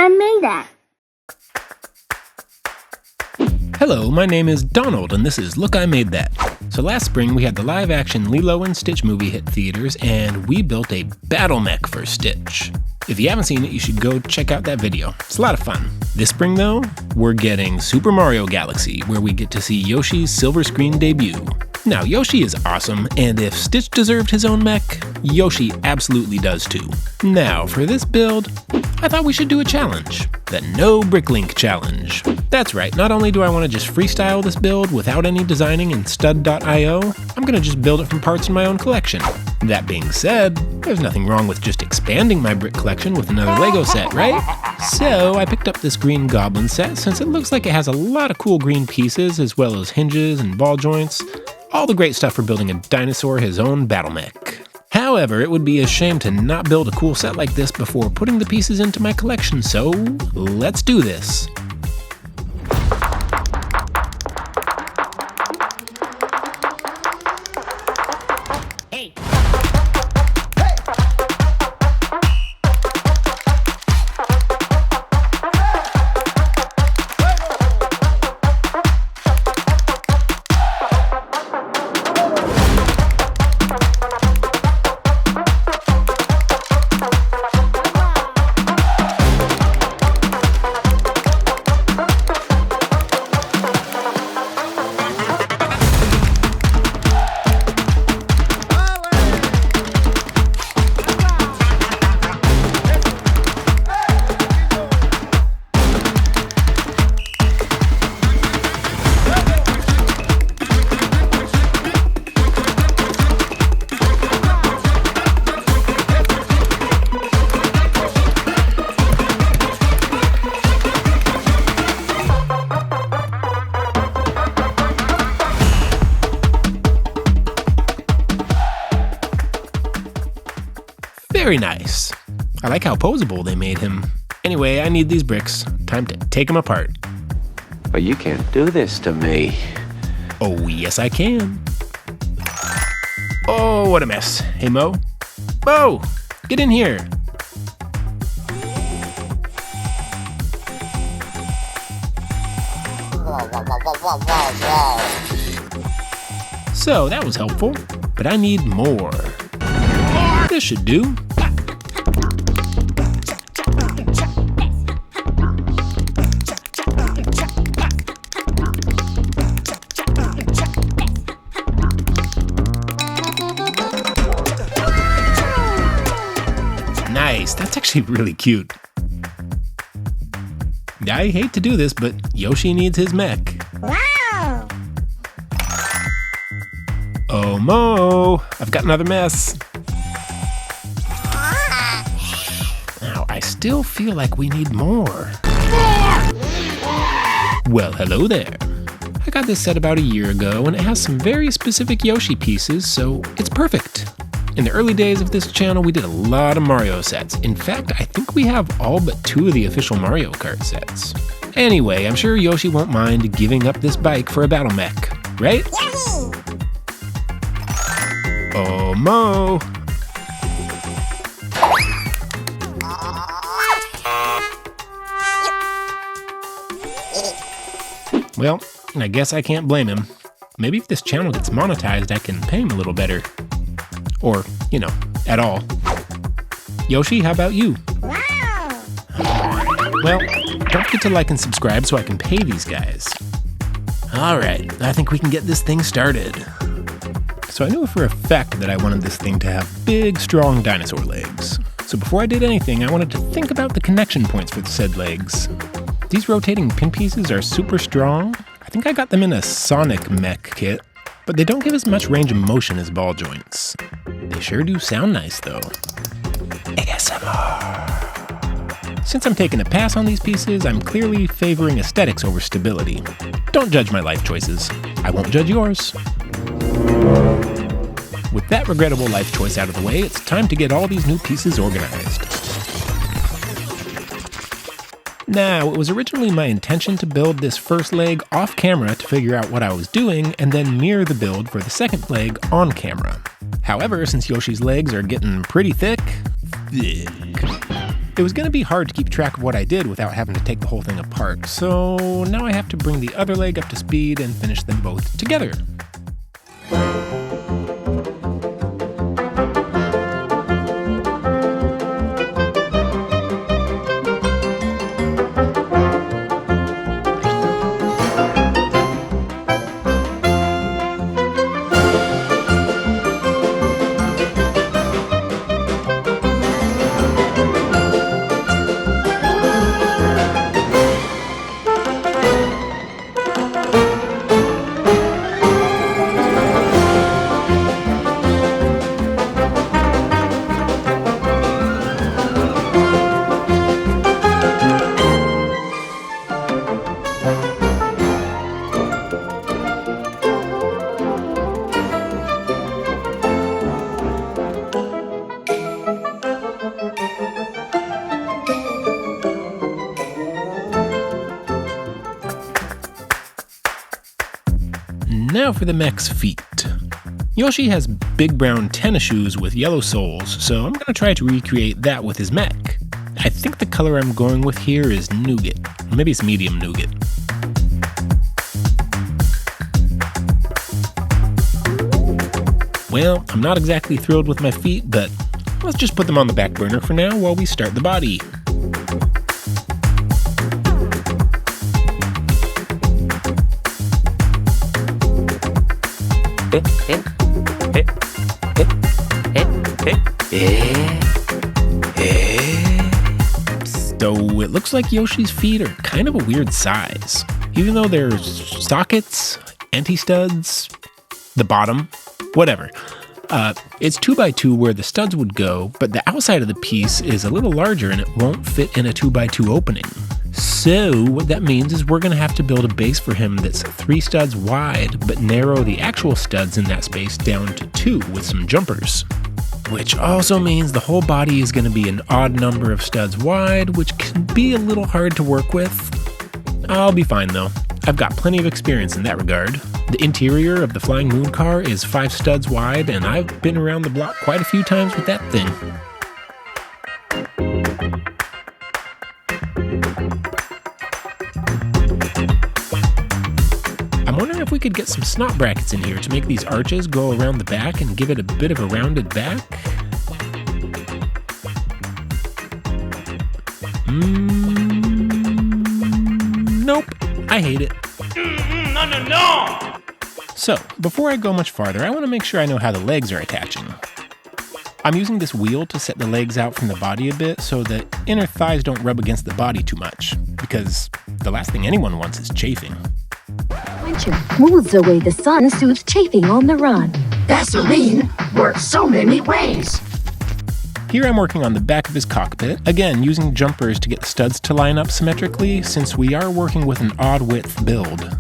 I made that. Hello, my name is Donald, and this is Look, I Made That. So last spring, we had the live-action Lilo and Stitch movie hit theaters, and we built a battle mech for Stitch. If you haven't seen it, you should go check out that video. It's a lot of fun. This spring, though, we're getting Super Mario Galaxy, where we get to see Yoshi's silver screen debut. Now, Yoshi is awesome, and if Stitch deserved his own mech, Yoshi absolutely does too. Now, for this build, I thought we should do a challenge. The No Bricklink Challenge. That's right, not only do I want to just freestyle this build without any designing in stud.io, I'm going to just build it from parts in my own collection. That being said, there's nothing wrong with just expanding my brick collection with another Lego set, right? So I picked up this green Goblin set since it looks like it has a lot of cool green pieces as well as hinges and ball joints. All the great stuff for building a dinosaur his own battle mech. However, it would be a shame to not build a cool set like this before putting the pieces into my collection, so let's do this. Very nice. I like how posable they made him. Anyway, I need these bricks. Time to take them apart. But you can't do this to me. Oh, yes I can. Oh, what a mess. Hey, Mo. Mo, get in here. So, that was helpful, but I need more. This should do. Nice, that's actually really cute. I hate to do this, but Yoshi needs his mech. Wow! Oh, Mo, I've got another mess. Now, I still feel like we need more. Well, hello there. I got this set about a year ago, and it has some very specific Yoshi pieces, so it's perfect. In the early days of this channel, we did a lot of Mario sets. In fact, I think we have all but 2 of the official Mario Kart sets. Anyway, I'm sure Yoshi won't mind giving up this bike for a battle mech, right? Yahoo! Oh, Mo! Well, I guess I can't blame him. Maybe if this channel gets monetized, I can pay him a little better. Or, you know, at all. Yoshi, how about you? Wow! Well, don't forget to like and subscribe so I can pay these guys. Alright, I think we can get this thing started. So I knew for a fact that I wanted this thing to have big, strong dinosaur legs. So before I did anything, I wanted to think about the connection points for the said legs. These rotating pin pieces are super strong. I think I got them in a Sonic mech kit, but they don't give as much range of motion as ball joints. They sure do sound nice though. ASMR. Since I'm taking a pass on these pieces, I'm clearly favoring aesthetics over stability. Don't judge my life choices. I won't judge yours. With that regrettable life choice out of the way, it's time to get all these new pieces organized. Now, it was originally my intention to build this first leg off camera to figure out what I was doing and then mirror the build for the second leg on camera. However, since Yoshi's legs are getting pretty thick, It was going to be hard to keep track of what I did without having to take the whole thing apart, so now I have to bring the other leg up to speed and finish them both together. Now for the mech's feet. Yoshi has big brown tennis shoes with yellow soles, so I'm going to try to recreate that with his mech. I think the color I'm going with here is nougat. Maybe it's medium nougat. Well, I'm not exactly thrilled with my feet, but let's just put them on the back burner for now while we start the body. So it looks like Yoshi's feet are kind of a weird size. Even though there's sockets, anti-studs, the bottom, whatever. It's 2x2 where the studs would go, but the outside of the piece is a little larger and it won't fit in a 2x2 opening. So what that means is we're going to have to build a base for him that's 3 studs wide, but narrow the actual studs in that space down to 2 with some jumpers. Which also means the whole body is going to be an odd number of studs wide, which can be a little hard to work with. I'll be fine though. I've got plenty of experience in that regard. The interior of the Flying Moon car is 5 studs wide, and I've been around the block quite a few times with that thing. I'm wondering if we could get some snot brackets in here to make these arches go around the back and give it a bit of a rounded back. Nope, I hate it. No! So, before I go much farther, I want to make sure I know how the legs are attaching. I'm using this wheel to set the legs out from the body a bit so that inner thighs don't rub against the body too much, because the last thing anyone wants is chafing. Quencher moves away the sun, soothes chafing on the run. Vaseline works so many ways. Here I'm working on the back of his cockpit, again using jumpers to get the studs to line up symmetrically since we are working with an odd width build.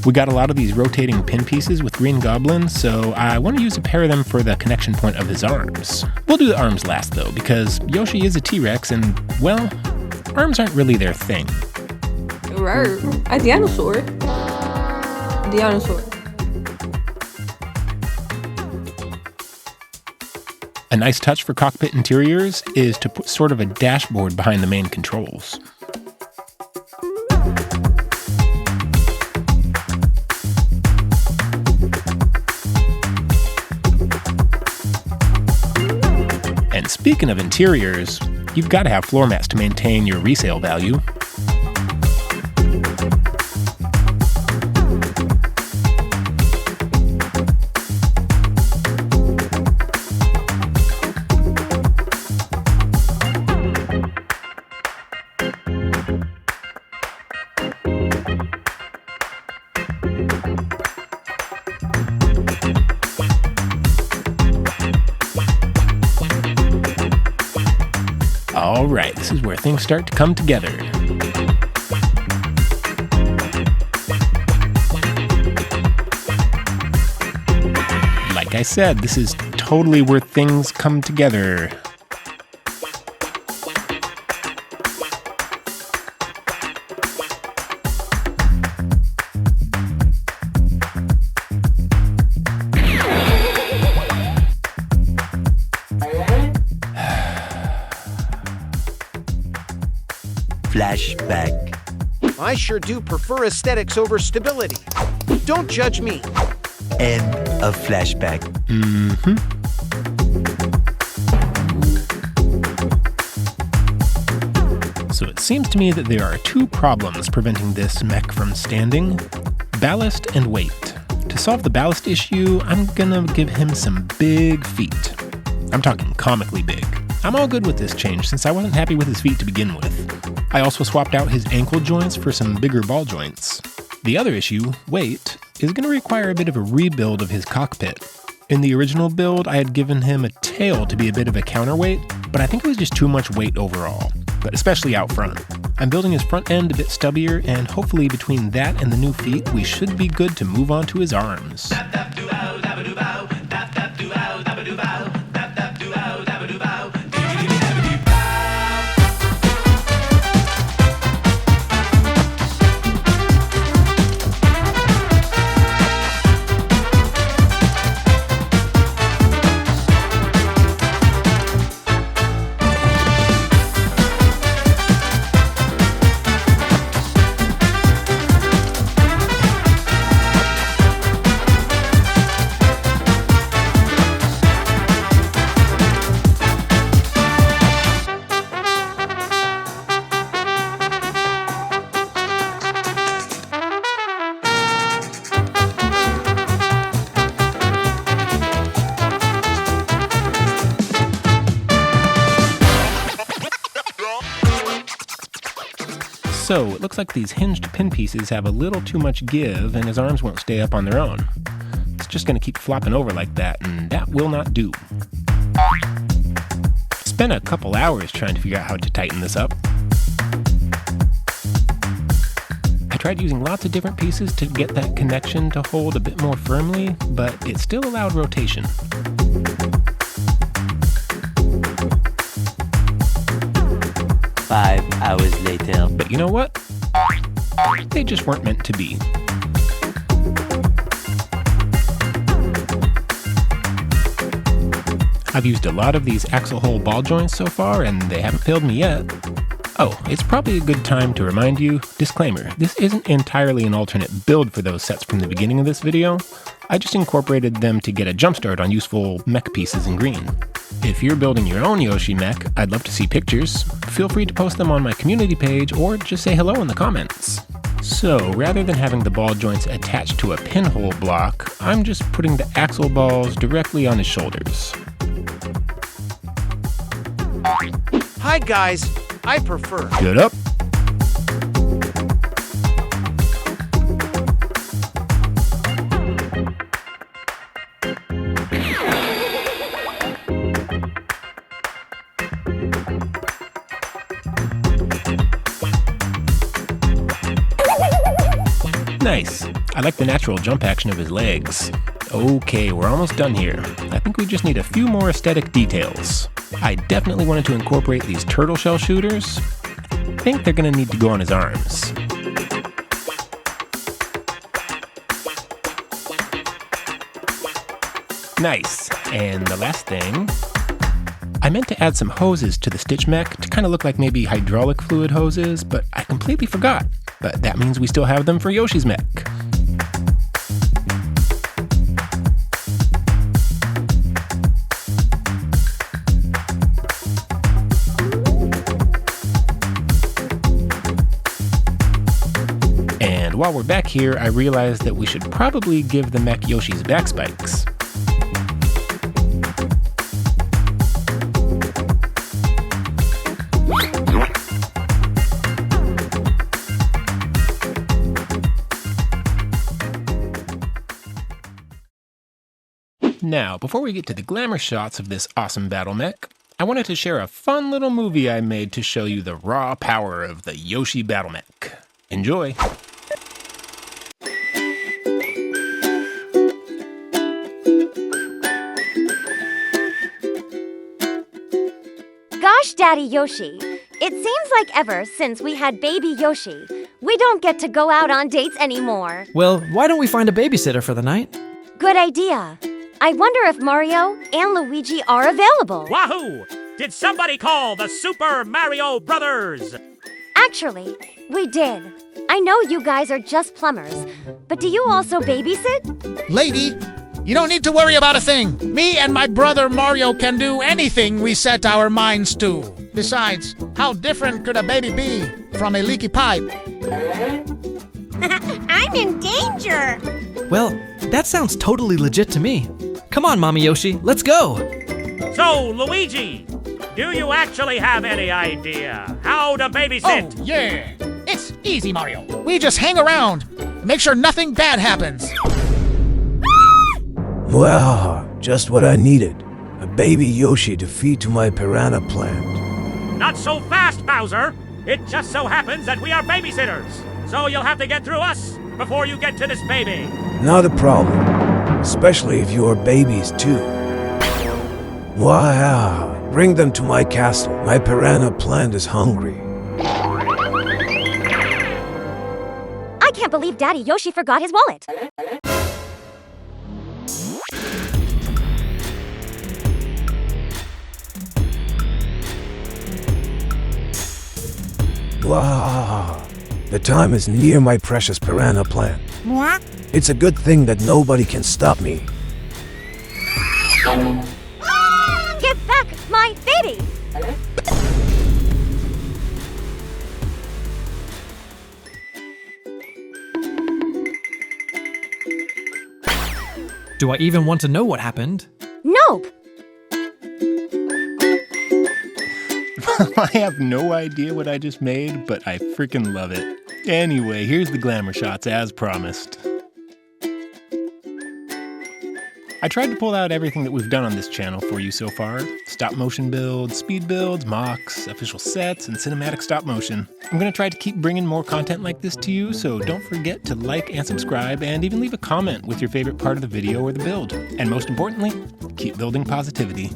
We got a lot of these rotating pin pieces with green Goblin, so I want to use a pair of them for the connection point of his arms. We'll do the arms last though, because Yoshi is a T-Rex and, well, arms aren't really their thing. Rawr, a dinosaur. Dinosaur. A nice touch for cockpit interiors is to put sort of a dashboard behind the main controls. And speaking of interiors, you've got to have floor mats to maintain your resale value. Alright, this is where things start to come together. Like I said, this is totally where things come together. flashback. I sure do prefer aesthetics over stability. Don't judge me. End of flashback. So it seems to me that there are two problems preventing this mech from standing: ballast and weight. To solve the ballast issue, I'm gonna give him some big feet. I'm talking comically big. I'm all good with this change since I wasn't happy with his feet to begin with. I also swapped out his ankle joints for some bigger ball joints. The other issue, weight, is gonna require a bit of a rebuild of his cockpit. In the original build, I had given him a tail to be a bit of a counterweight, but I think it was just too much weight overall, but especially out front. I'm building his front end a bit stubbier, and hopefully between that and the new feet, we should be good to move on to his arms. So, it looks like these hinged pin pieces have a little too much give and his arms won't stay up on their own. It's just going to keep flopping over like that, and that will not do. Spent a couple hours trying to figure out how to tighten this up. I tried using lots of different pieces to get that connection to hold a bit more firmly, but it still allowed rotation. Five hours later. But you know what? They just weren't meant to be. I've used a lot of these axle hole ball joints so far, and they haven't failed me yet. Oh, it's probably a good time to remind you, disclaimer, this isn't entirely an alternate build for those sets from the beginning of this video. I just incorporated them to get a jumpstart on useful mech pieces in green. If you're building your own Yoshi mech, I'd love to see pictures. Feel free to post them on my community page or just say hello in the comments. So, rather than having the ball joints attached to a pinhole block, I'm just putting the axle balls directly on his shoulders. Hi guys, I prefer. Good up. Nice. I like the natural jump action of his legs. Okay, we're almost done here. I think we just need a few more aesthetic details. I definitely wanted to incorporate these turtle shell shooters. I think they're gonna need to go on his arms. Nice. And the last thing, I meant to add some hoses to the Stitch mech to kind of look like maybe hydraulic fluid hoses, but I completely forgot. But that means we still have them for Yoshi's mech. And while we're back here, I realized that we should probably give the mech Yoshi's back spikes. Now, before we get to the glamour shots of this awesome battle mech, I wanted to share a fun little movie I made to show you the raw power of the Yoshi Battle Mech. Enjoy! Gosh, Daddy Yoshi, it seems like ever since we had baby Yoshi, we don't get to go out on dates anymore. Well, why don't we find a babysitter for the night? Good idea. I wonder if Mario and Luigi are available. Wahoo! Did somebody call the Super Mario Brothers? Actually, we did. I know you guys are just plumbers, but do you also babysit? Lady, you don't need to worry about a thing. Me and my brother Mario can do anything we set our minds to. Besides, how different could a baby be from a leaky pipe? I'm in danger! Well, that sounds totally legit to me. Come on, Mommy Yoshi, let's go! So, Luigi, do you actually have any idea how to babysit? Oh, yeah. It's easy, Mario. We just hang around and make sure nothing bad happens. Wow, just what I needed. A baby Yoshi to feed to my piranha plant. Not so fast, Bowser! It just so happens that we are babysitters, so you'll have to get through us before you get to this baby. Not a problem, especially if you are babies too. Wow, bring them to my castle. My piranha plant is hungry. I can't believe Daddy Yoshi forgot his wallet. Wow, the time is near, my precious piranha plant. What? It's a good thing that nobody can stop me. Give back my baby! Do I even want to know what happened? Nope. I have no idea what I just made, but I freaking love it. Anyway, here's the Glamor Shots as promised. I tried to pull out everything that we've done on this channel for you so far. Stop motion builds, speed builds, mocks, official sets, and cinematic stop motion. I'm going to try to keep bringing more content like this to you, so don't forget to like and subscribe, and even leave a comment with your favorite part of the video or the build. And most importantly, keep building positivity.